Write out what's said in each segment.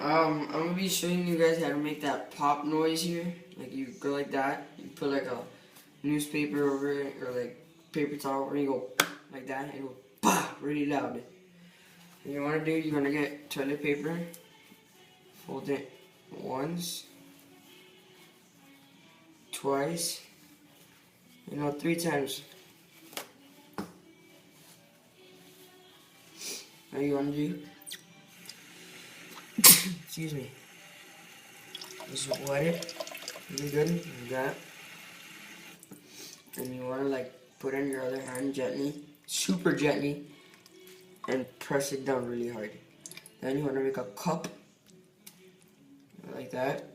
I'm gonna be showing you guys how to make that pop noise here. Like you go like that, you put like a newspaper over it or like paper towel over it, and you go like that, and it goes bah, really loud. What you wanna do, you're gonna get toilet paper, fold it once, twice, 3 times. Now you wanna do, excuse me, just wet it really good, like that. And you wanna like put it in your other hand gently, super gently, and press it down really hard. Then you wanna make a cup, like that.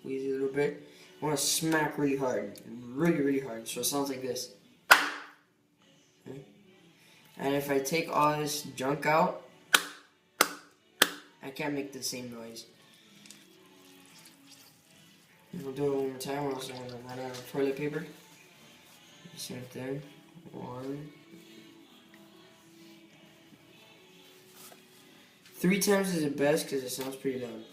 Squeeze it a little bit. You wanna smack really hard, really hard, so it sounds like this. Okay? And if I take all this junk out, I can't make the same noise. And we'll do it one more time. We're also gonna run out of toilet paper. Same thing. 1. 3 times is the best because it sounds pretty loud.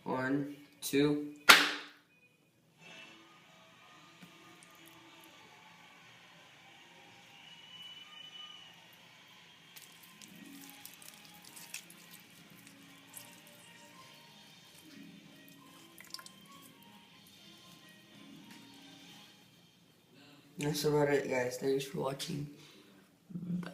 One, two. That's about it, guys. Thanks for watching. Bye.